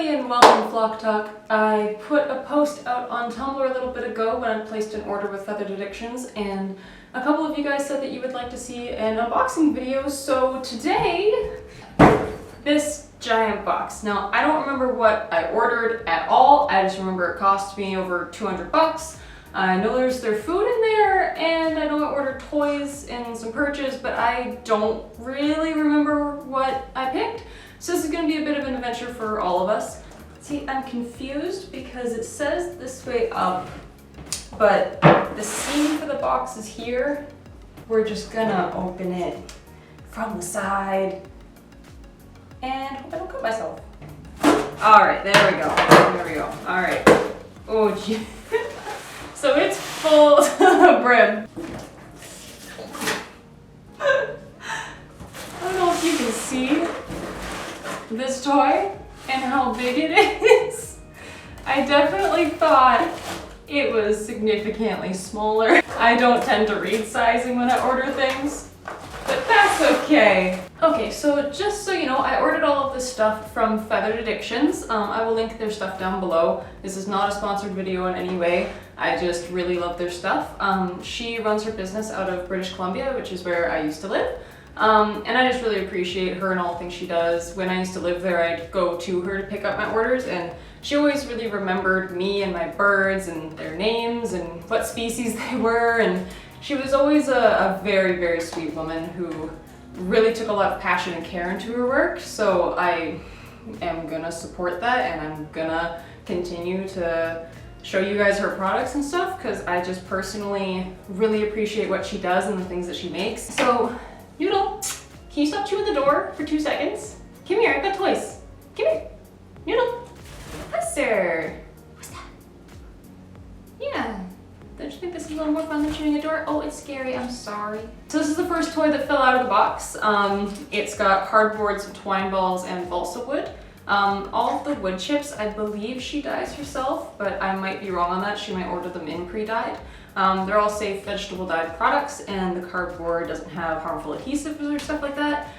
everybody and welcome to Flock Talk. I put a post out on Tumblr a little bit ago when I placed an order with Feathered Addictions, and a couple of you guys said that you would like to see an unboxing video, so today, this giant box. Now, I don't remember what I ordered at all. I just remember it cost me over 200 bucks. I know there's their food in there, and I know I ordered toys and some perches, but I don't really remember what I picked. So this is going to be a bit of an adventure for all of us. See, I'm confused because it says this way up, but the seam for the box is here. We're just gonna open it from the side and hope I don't cut myself. All right, there we go. There we go. All right. Oh, gee. So it's full to the brim. I don't know if you can see this toy and how big it is. I definitely thought it was significantly smaller. I don't tend to read sizing when I order things, but that's okay. Okay, so just so you know, I ordered all of this stuff from Feathered Addictions. I will link their stuff down below. This is not a sponsored video in any way. I just really love their stuff. She runs her business out of British Columbia, which is where I used to live. And I just really appreciate her and all the things she does. When I used to live there, I'd go to her to pick up my orders, and she always really remembered me and my birds and their names and what species they were, and she was always a very, very sweet woman who really took a lot of passion and care into her work. So I am gonna support that, and I'm gonna continue to show you guys her products and stuff, because I just personally really appreciate what she does and the things that she makes. So Noodle, can you stop chewing the door for 2 seconds? Come here, I've got toys. Come here. Noodle. Hi, sir. What's that? Yeah. Don't you think this is a little more fun than chewing a door? Oh, it's scary, I'm sorry. So this is the first toy that fell out of the box. It's got hardboard, some twine balls, and balsa wood. All of the wood chips, I believe she dyes herself, but I might be wrong on that. She might order them in pre-dyed. They're all safe vegetable dyed products, and the cardboard doesn't have harmful adhesives or stuff like that.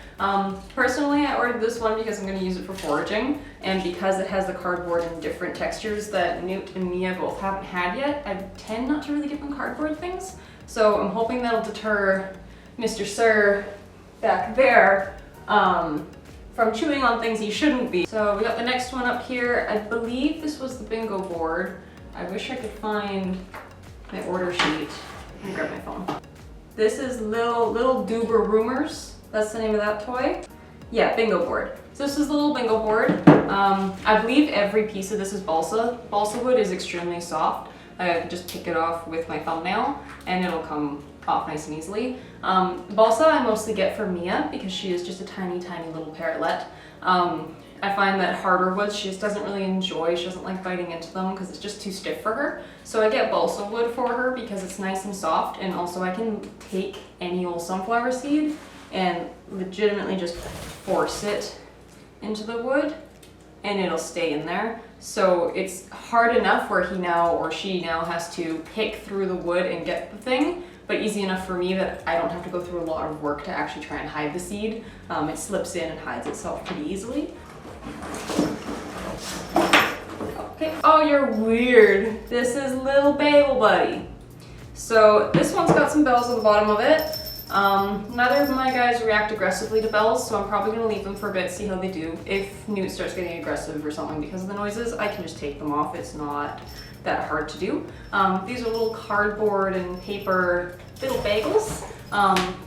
Personally, I ordered this one because I'm going to use it for foraging, and because it has the cardboard in different textures that Newt and Mia both haven't had yet, I tend not to really give them cardboard things. So I'm hoping that'll deter Mr. Sir back there from chewing on things he shouldn't be. So we got the next one up here. I believe this was the bingo board. I wish I could find my order sheet. Let me grab my phone. This is Little Doober Rumors. That's the name of that toy. Yeah, bingo board. So this is the little bingo board. I believe every piece of this is balsa. Balsa wood is extremely soft. I just pick it off with my thumbnail and it'll come off nice and easily. Balsa I mostly get for Mia because she is just a tiny, tiny little parrotlet. I find that harder woods she just doesn't really enjoy. She doesn't like biting into them because it's just too stiff for her. So I get balsa wood for her because it's nice and soft, and also I can take any old sunflower seed and legitimately just force it into the wood and it'll stay in there. So it's hard enough where he now or she now has to pick through the wood and get the thing, but easy enough for me that I don't have to go through a lot of work to actually try and hide the seed. It slips in and hides itself pretty easily. Okay, oh, you're weird. This is Little Bagel Buddy. So this one's got some bells on the bottom of it. Neither of my guys react aggressively to bells, so I'm probably gonna leave them for a bit, see how they do. If Newt starts getting aggressive or something because of the noises, I can just take them off. It's not that hard to do. These are little cardboard and paper little bagels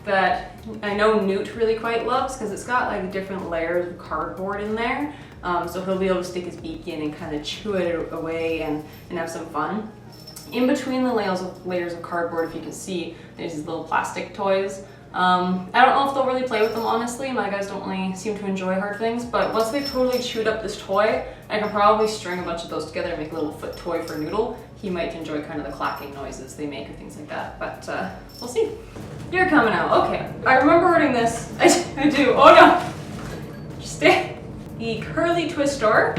that I know Newt really quite loves because it's got like different layers of cardboard in there. So he'll be able to stick his beak in and kind of chew it away and have some fun. In between the layers of cardboard, if you can see, there's these little plastic toys. I don't know if they'll really play with them, honestly. My guys don't really seem to enjoy hard things, but once they've totally chewed up this toy, I can probably string a bunch of those together and make a little foot toy for Noodle. He might enjoy kind of the clacking noises they make or things like that, but we'll see. You're coming out, okay. I remember ordering this, I do, oh no! Just the curly twist door.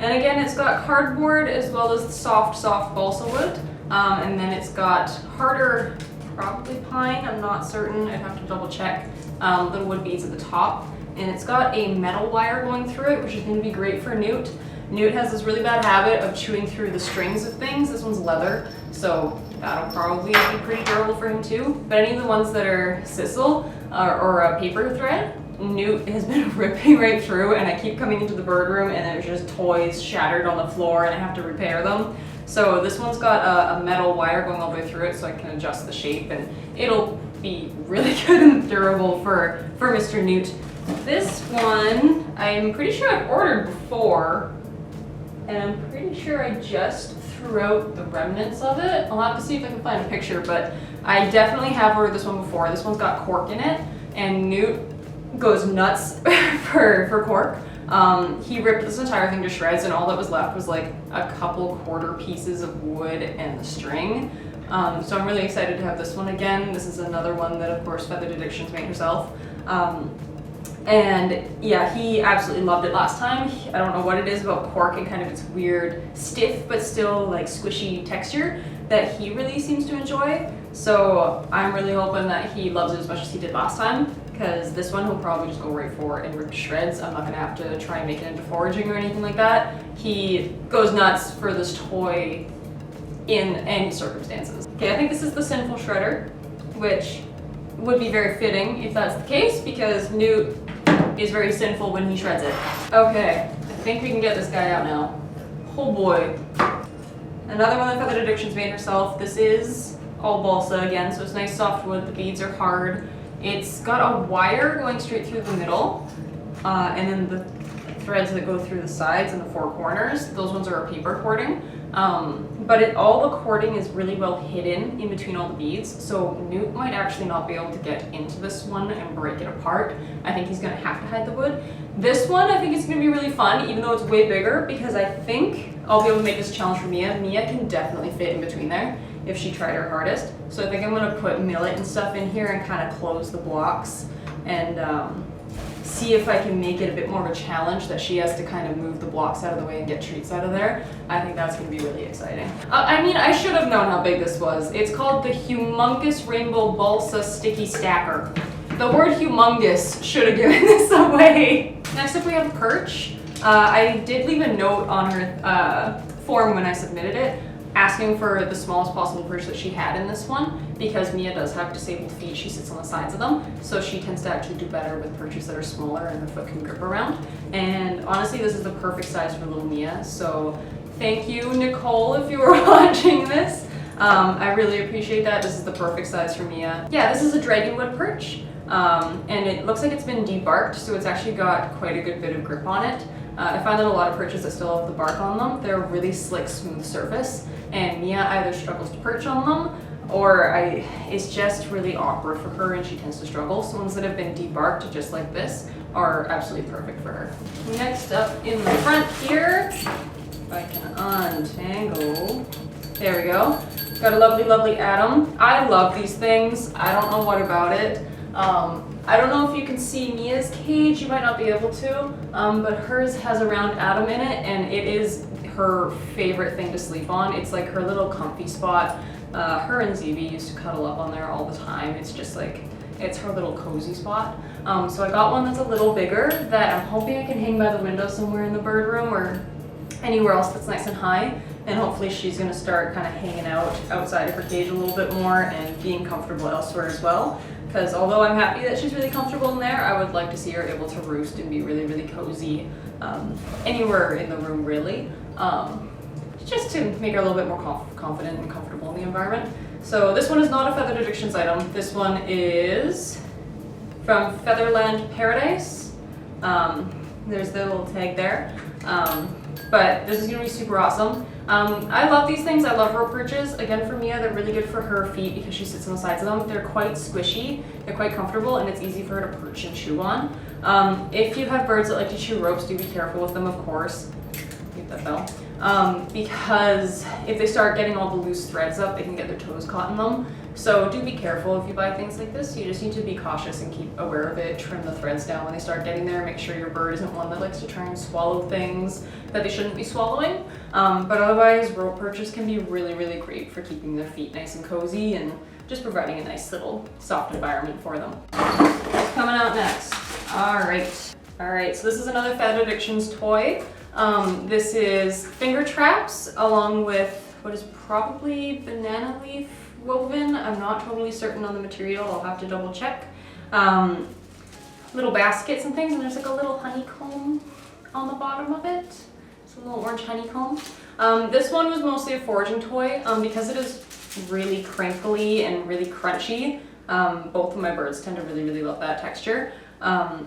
And again, it's got cardboard as well as soft balsa wood. And then it's got harder, probably pine, I'm not certain, I'd have to double check, little wood beads at the top. And it's got a metal wire going through it, which is going to be great for Newt. Newt has this really bad habit of chewing through the strings of things. This one's leather, so that'll probably be pretty durable for him too. But any of the ones that are sisal or a paper thread, Newt has been ripping right through, and I keep coming into the bird room and there's just toys shattered on the floor and I have to repair them. So this one's got a metal wire going all the way through it so I can adjust the shape, and it'll be really good and durable for Mr. Newt. This one, I'm pretty sure I've ordered before, and I'm pretty sure I just threw out the remnants of it. I'll have to see if I can find a picture, but I definitely have ordered this one before. This one's got cork in it, and Newt goes nuts for cork. He ripped this entire thing to shreds, and all that was left was like a couple quarter pieces of wood and the string. So I'm really excited to have this one again. This is another one that, of course, Feathered Addictions made herself. And yeah, he absolutely loved it last time. I don't know what it is about cork and kind of its weird, stiff but still like squishy texture that he really seems to enjoy. So I'm really hoping that he loves it as much as he did last time, because this one he'll probably just go right for and rip to shreds. I'm not gonna have to try and make it into foraging or anything like that. He goes nuts for this toy in any circumstances. Okay, I think this is the Sinful Shredder, which would be very fitting if that's the case, because Newt is very sinful when he shreds it. Okay, I think we can get this guy out now. Oh boy. Another one that Feathered Addictions made herself. This is all balsa again, so it's nice soft wood. The beads are hard. It's got a wire going straight through the middle, and then the threads that go through the sides and the four corners, those ones are a paper cording. But all the cording is really well hidden in between all the beads, so Newt might actually not be able to get into this one and break it apart. I think he's gonna have to hide the wood. This one, I think it's gonna be really fun, even though it's way bigger, because I think I'll be able to make this a challenge for Mia. Mia can definitely fit in between there if she tried her hardest. So I think I'm gonna put millet and stuff in here and kind of close the blocks and see if I can make it a bit more of a challenge that she has to kind of move the blocks out of the way and get treats out of there. I think that's gonna be really exciting. I mean, I should have known how big this was. It's called the Humongous Rainbow Balsa Sticky Stacker. The word humongous should have given this away. Next up we have Perch. I did leave a note on her form when I submitted it, asking for the smallest possible perch that she had in this one, because Mia does have disabled feet. She sits on the sides of them, so she tends to actually do better with perches that are smaller and her foot can grip around. And honestly, this is the perfect size for little Mia, so thank you, Nicole, if you were watching this. I really appreciate that. This is the perfect size for Mia. Yeah, this is a dragonwood perch, and it looks like it's been debarked, so it's actually got quite a good bit of grip on it. I find that a lot of perches that still have the bark on them, they're a really slick, smooth surface, and Mia either struggles to perch on them, or it's just really awkward for her and she tends to struggle. So ones that have been debarked just like this are absolutely perfect for her. Next up in the front here, if I can untangle, there we go. Got a lovely, lovely Atom. I love these things. I don't know what about it. I don't know if you can see Mia's cage, you might not be able to, but hers has a round atom in it, and it is her favorite thing to sleep on. It's like her little comfy spot. Her and ZB used to cuddle up on there all the time. It's just like, it's her little cozy spot. So I got one that's a little bigger that I'm hoping I can hang by the window somewhere in the bird room or anywhere else that's nice and high. And hopefully she's gonna start kind of hanging out outside of her cage a little bit more and being comfortable elsewhere as well. Because although I'm happy that she's really comfortable in there, I would like to see her able to roost and be really, really cozy anywhere in the room, really. Just to make her a little bit more confident and comfortable in the environment. So this one is not a Feathered Addictions item. This one is from Featherland Paradise. There's the little tag there. But this is gonna be super awesome. I love these things. I love rope perches. Again, for Mia, they're really good for her feet because she sits on the sides of them. They're quite squishy, they're quite comfortable, and it's easy for her to perch and chew on. If you have birds that like to chew ropes, do be careful with them, of course. Leave that bell. Because if they start getting all the loose threads up, they can get their toes caught in them. So do be careful if you buy things like this. You just need to be cautious and keep aware of it. Trim the threads down when they start getting there. Make sure your bird isn't one that likes to try and swallow things that they shouldn't be swallowing. But otherwise, rope perches can be really, really great for keeping their feet nice and cozy and just providing a nice little soft environment for them. What's coming out next? All right, so this is another Feathered Addictions toy. This is finger traps along with what is probably banana leaf woven. I'm not totally certain on the material, I'll have to double check. Little baskets and things, and there's like a little honeycomb on the bottom of it. It's a little orange honeycomb. This one was mostly a foraging toy because it is really crinkly and really crunchy. Both of my birds tend to really love that texture.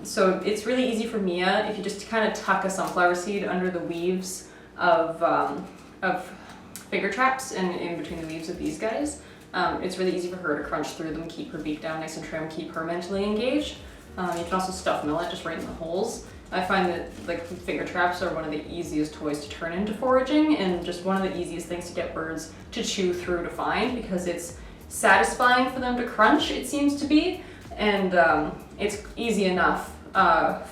So it's really easy for Mia if you just kind of tuck a sunflower seed under the weaves of finger traps and in between the weaves of these guys. It's really easy for her to crunch through them, keep her beak down nice and trim, keep her mentally engaged. You can also stuff millet just right in the holes. I find that like finger traps are one of the easiest toys to turn into foraging and just one of the easiest things to get birds to chew through to find because it's satisfying for them to crunch, it seems to be, and it's easy enough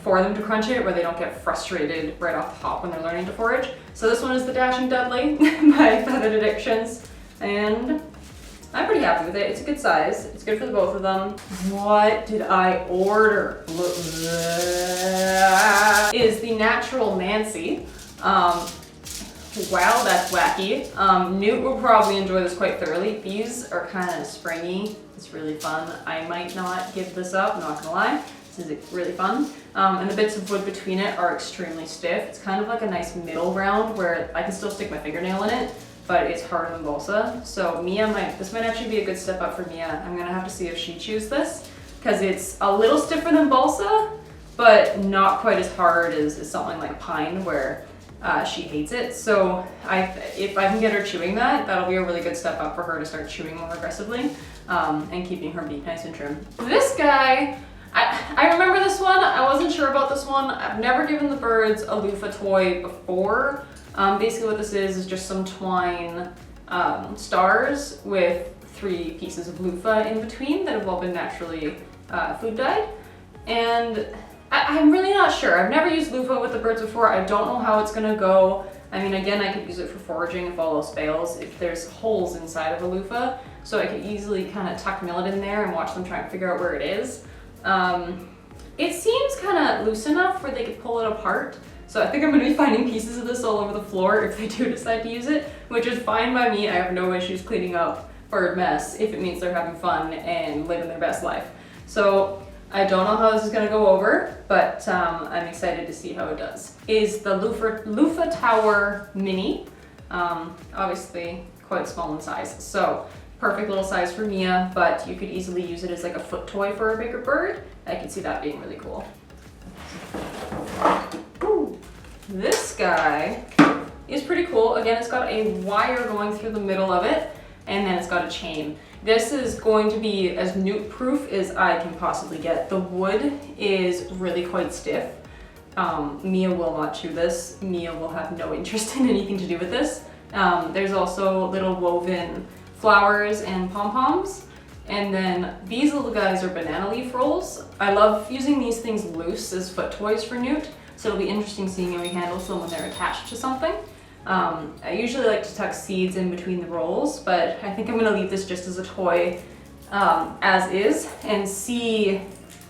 for them to crunch it where they don't get frustrated right off the hop when they're learning to forage. So this one is the Dashing Dudley by Feathered Addictions, and I'm pretty happy with it. It's a good size. It's good for the both of them. What did I order? Is the Natural Nancy. Wow, that's wacky. Newt will probably enjoy this quite thoroughly. These are kind of springy. It's really fun. I might not give this up, not gonna lie. This is really fun. And the bits of wood between it are extremely stiff. It's kind of like a nice middle ground where I can still stick my fingernail in it, but it's harder than balsa. So this might actually be a good step up for Mia. I'm gonna have to see if she chews this because it's a little stiffer than balsa, but not quite as hard as something like pine where she hates it. So if I can get her chewing that, that'll be a really good step up for her to start chewing more aggressively and keeping her beak nice and trim. This guy, I remember this one. I wasn't sure about this one. I've never given the birds a loofah toy before. Basically what this is just some twine stars with 3 pieces of loofah in between that have all been naturally food dyed. And I'm really not sure. I've never used loofah with the birds before. I don't know how it's gonna go. I mean, again, I could use it for foraging if all else fails, if there's holes inside of a loofah. So I could easily kind of tuck millet in there and watch them try and figure out where it is. It seems kind of loose enough where they could pull it apart. So I think I'm gonna be finding pieces of this all over the floor if they do decide to use it, which is fine by me. I have no issues cleaning up bird mess if it means they're having fun and living their best life. So I don't know how this is gonna go over, but I'm excited to see how it does. Is the Loofah Tower Mini, obviously quite small in size. So perfect little size for Mia, but you could easily use it as like a foot toy for a bigger bird. I could see that being really cool. Ooh. This guy is pretty cool. Again, it's got a wire going through the middle of it, and then it's got a chain. This is going to be as newt proof as I can possibly get. The wood is really quite stiff. Mia will not chew this. Mia will have no interest in anything to do with this. There's also little woven flowers and pom-poms. And then these little guys are banana leaf rolls. I love using these things loose as foot toys for newt. So it'll be interesting seeing how he handles them when they're attached to something. I usually like to tuck seeds in between the rolls, but I think I'm gonna leave this just as a toy as is and see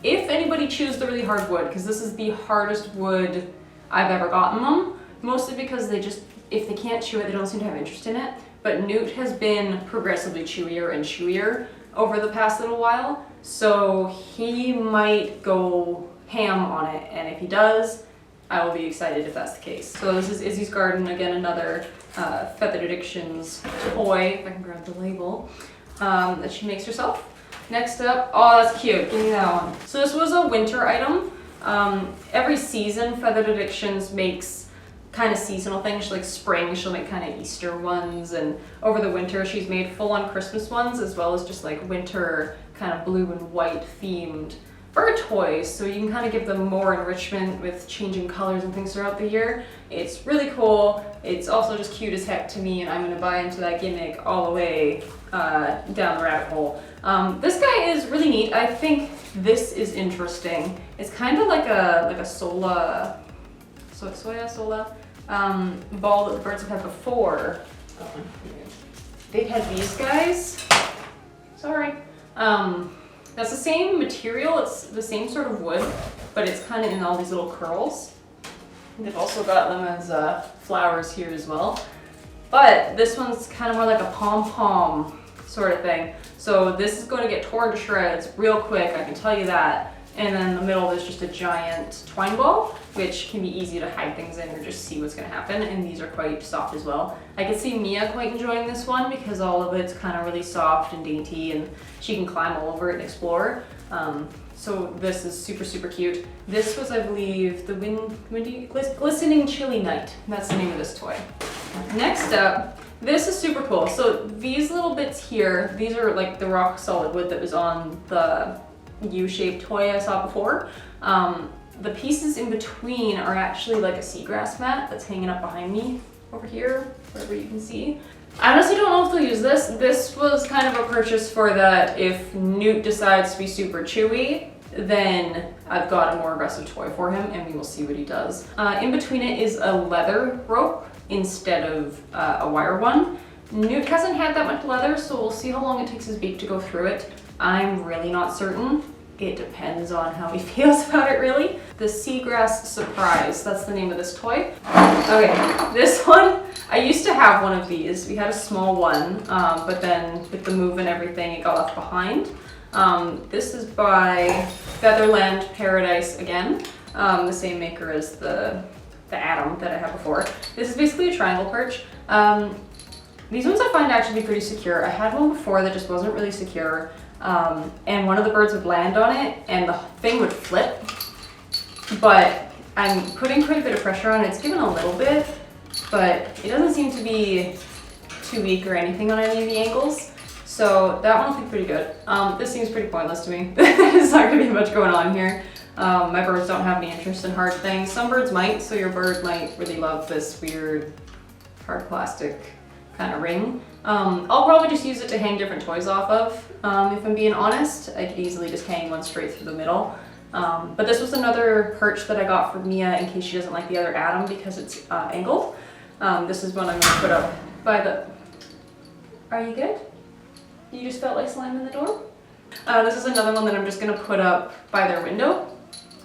if anybody chews the really hard wood, because this is the hardest wood I've ever gotten them, mostly because if they can't chew it, they don't seem to have interest in it. But newt has been progressively chewier and chewier over the past little while, so he might go ham on it, and if he does, I will be excited if that's the case. So this is Izzy's Garden, again another Feathered Addictions toy, if I can grab the label, that she makes herself. Next up, oh that's cute, give me that one. So this was a winter item. Every season Feathered Addictions makes kind of seasonal things. Like spring, she'll make kind of Easter ones, and over the winter she's made full-on Christmas ones, as well as just like winter kind of blue and white themed bird toys, so you can kind of give them more enrichment with changing colors and things throughout the year. It's really cool. It's also just cute as heck to me, and I'm going to buy into that gimmick all the way down the rabbit hole. This guy is really neat. I think this is interesting. It's kind of like a soya ball that the birds have had before. They've had these guys. Sorry. That's the same material, it's the same sort of wood, but it's kind of in all these little curls. They've also got them as flowers here as well. But this one's kind of more like a pom-pom sort of thing. So this is going to get torn to shreds real quick, I can tell you that. And then in the middle there's just a giant twine ball, which can be easy to hide things in or just see what's going to happen. And these are quite soft as well. I can see Mia quite enjoying this one because all of it's kind of really soft and dainty and she can climb all over it and explore. So this is super, super cute. This was, I believe, the Glistening Chilly Night. That's the name of this toy. Next up, this is super cool. So these little bits here, these are like the rock solid wood that was on the U-shaped toy I saw before. The pieces in between are actually like a seagrass mat that's hanging up behind me over here, wherever you can see. I honestly don't know if they'll use this. This was kind of a purchase for that if Newt decides to be super chewy, then I've got a more aggressive toy for him and we will see what he does. In between it is a leather rope instead of a wire one. Newt hasn't had that much leather, so we'll see how long it takes his beak to go through it. I'm really not certain. It depends on how he feels about it, really. The Seagrass Surprise, that's the name of this toy. Okay, this one, I used to have one of these. We had a small one, but then with the move and everything, it got left behind. This is by Featherland Paradise again, the same maker as the Atom that I had before. This is basically a triangle perch. These ones I find actually pretty secure. I had one before that just wasn't really secure. And one of the birds would land on it and the thing would flip, but I'm putting quite a bit of pressure on it. It's given a little bit, but it doesn't seem to be too weak or anything on any of the angles. So that one will be pretty good. This seems pretty pointless to me. There's not gonna be much going on here. My birds don't have any interest in hard things. Some birds might, so your bird might really love this weird hard plastic kind of ring. I'll probably just use it to hang different toys off of, if I'm being honest. I could easily just hang one straight through the middle. But this was another perch that I got for Mia in case she doesn't like the other Atom because it's angled. This is one I'm going to put up by the... Are you good? You just felt like slamming the door? This is another one that I'm just going to put up by their window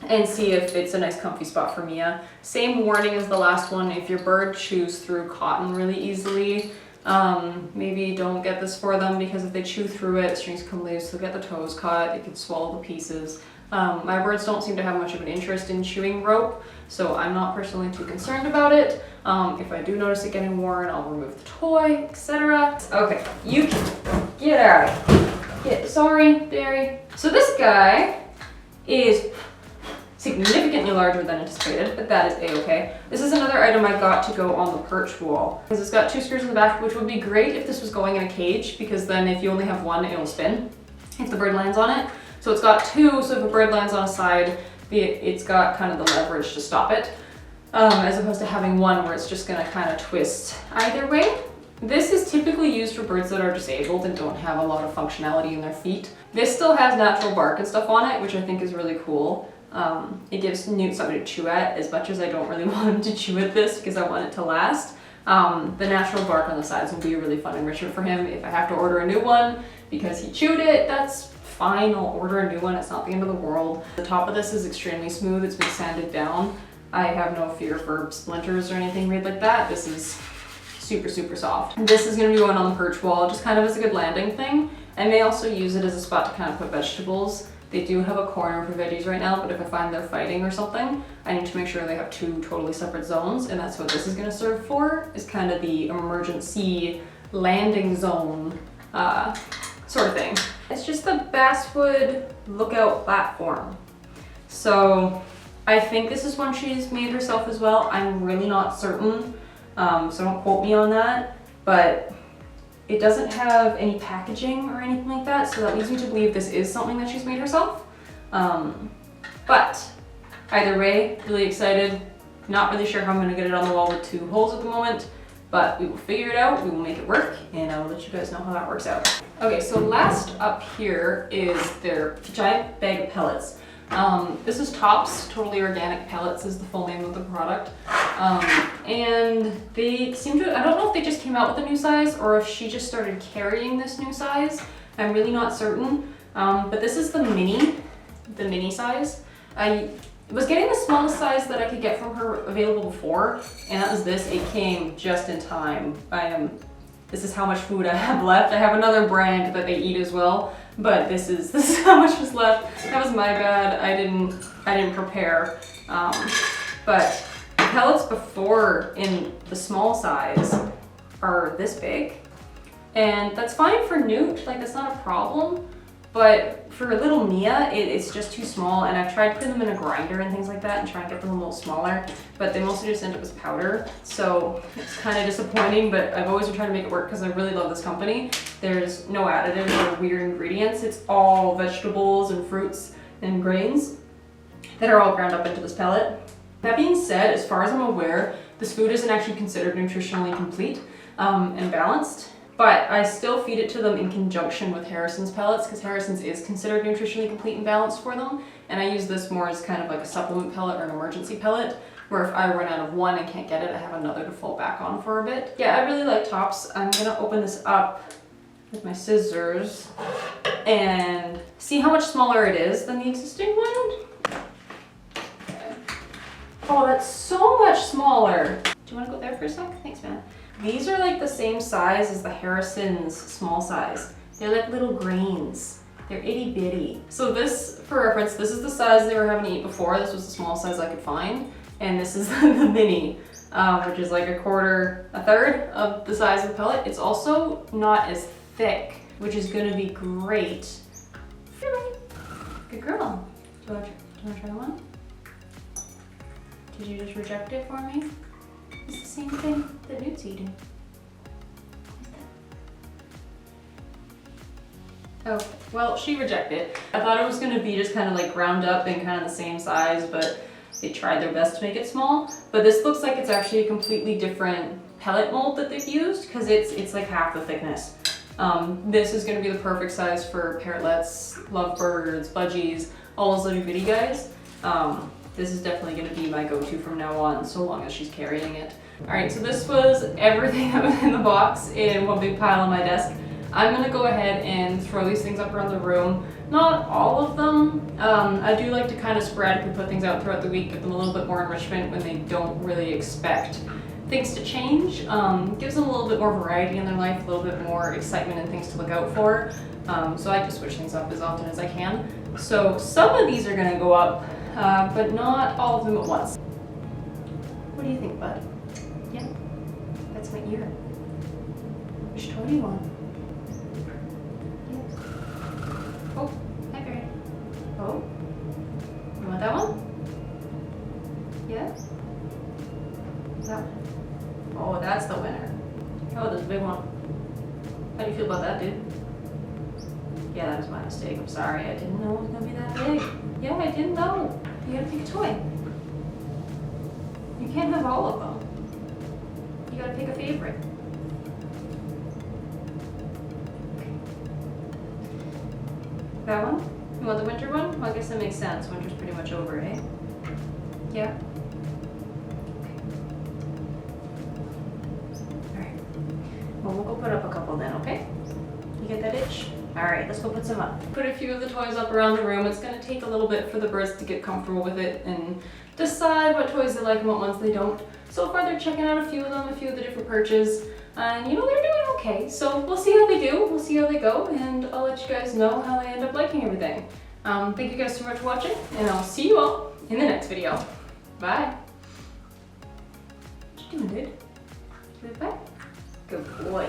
and see if it's a nice comfy spot for Mia. Same warning as the last one. If your bird chews through cotton really easily, maybe don't get this for them because if they chew through it, strings come loose, they'll get the toes caught, it could swallow the pieces. My birds don't seem to have much of an interest in chewing rope, so I'm not personally too concerned about it. If I do notice it getting worn, I'll remove the toy, etc. Okay, you can get out. Sorry, Barry. So this guy is significantly larger than anticipated, but that is a-okay. This is another item I got to go on the perch wall because it's got 2 screws in the back, which would be great if this was going in a cage because then if you only have one, it'll spin if the bird lands on it. So it's got 2, so if a bird lands on a side, it's got kind of the leverage to stop it, as opposed to having one where it's just gonna kind of twist either way. This is typically used for birds that are disabled and don't have a lot of functionality in their feet. This still has natural bark and stuff on it, which I think is really cool. It gives Newt something to chew at, as much as I don't really want him to chew at this because I want it to last. The natural bark on the sides will be a really fun enrichment for him. If I have to order a new one because he chewed it, that's fine, I'll order a new one, it's not the end of the world. The top of this is extremely smooth, it's been sanded down. I have no fear for splinters or anything weird like that. This is super, super soft. This is gonna be going on the perch wall, just kind of as a good landing thing. I may also use it as a spot to kind of put vegetables. They do have a corner for veggies right now, but if I find they're fighting or something, I need to make sure they have 2 totally separate zones, and that's what this is gonna serve for, is kind of the emergency landing zone sort of thing. It's just the basswood lookout platform. So I think this is one she's made herself as well. I'm really not certain, so don't quote me on that, but it doesn't have any packaging or anything like that, so that leads me to believe this is something that she's made herself. But either way, really excited. Not really sure how I'm gonna get it on the wall with 2 holes at the moment, but we will figure it out, we will make it work, and I will let you guys know how that works out. Okay, so last up here is their giant bag of pellets. This is Tops Totally Organic Pellets is the full name of the product. And they seem to, I don't know if they just came out with a new size or if she just started carrying this new size. I'm really not certain. But this is the mini size. was getting the smallest size that I could get from her available before, and that was this. It came just in time. This is how much food I have left. I have another brand that they eat as well, but this is how much was left. That was my bad. I didn't prepare. But the pellets before in the small size are this big, and that's fine for Newt. Like, that's not a problem. But for little Mia, it's just too small, and I've tried putting them in a grinder and things like that and trying to get them a little smaller, but they mostly just end up as powder. So it's kind of disappointing, but I've always been trying to make it work because I really love this company. There's no additives or weird ingredients. It's all vegetables and fruits and grains that are all ground up into this pellet. That being said, as far as I'm aware, this food isn't actually considered nutritionally complete and balanced. But I still feed it to them in conjunction with Harrison's pellets, because Harrison's is considered nutritionally complete and balanced for them. And I use this more as kind of like a supplement pellet or an emergency pellet, where if I run out of one and can't get it, I have another to fall back on for a bit. Yeah, I really like tops. I'm gonna open this up with my scissors and see how much smaller it is than the existing one. Okay. Oh, that's so much smaller. Do you wanna go there for a sec? Thanks, man. These are like the same size as the Harrison's small size. They're like little grains. They're itty bitty. So this, for reference, this is the size they were having to eat before. This was the small size I could find. And this is the mini, which is like a third of the size of the pellet. It's also not as thick, which is gonna be great. Good girl. Do you wanna try one? Did you just reject it for me? It's the same thing that Newt's eating. Oh, well, she rejected it. I thought it was gonna be just kind of like ground up and kind of the same size, but they tried their best to make it small. But this looks like it's actually a completely different pellet mold that they've used, because it's like half the thickness. This is gonna be the perfect size for parrotlets, lovebirds, budgies, all those little bitty guys. This is definitely gonna be my go-to from now on, so long as she's carrying it. All right, so this was everything that was in the box in one big pile on my desk. I'm gonna go ahead and throw these things up around the room. Not all of them. I do like to kind of sporadically put things out throughout the week, give them a little bit more enrichment when they don't really expect things to change. Gives them a little bit more variety in their life, a little bit more excitement and things to look out for. So I like to switch things up as often as I can. So some of these are gonna go up, but not all of them at once. What do you think, bud? Yeah, that's my ear. Which toy do you want? Yes. Oh, hi, Barry. Oh, you want that one? Yes? That one. Oh, that's the winner. Oh, there's a big one. How do you feel about that, dude? Yeah, that was my mistake. I'm sorry. I didn't know it was gonna be that big. Yeah, I didn't know. You gotta pick a toy. You can't have all of them. You gotta pick a favorite. That one? You want the winter one? Well, I guess that makes sense. Winter's pretty much over, eh? Yeah. Alright. Well, we'll go put up a couple then, okay? You get that itch? Alright, let's go put some up. Put a few of the toys up around the room. It's gonna take a little bit for the birds to get comfortable with it and decide what toys they like and what ones they don't. So far they're checking out a few of them, a few of the different perches, and you know, they're doing okay. So we'll see how they do, we'll see how they go, and I'll let you guys know how they end up liking everything. Thank you guys so much for watching, and I'll see you all in the next video. Bye. What you doing, dude? Give it back? Good boy.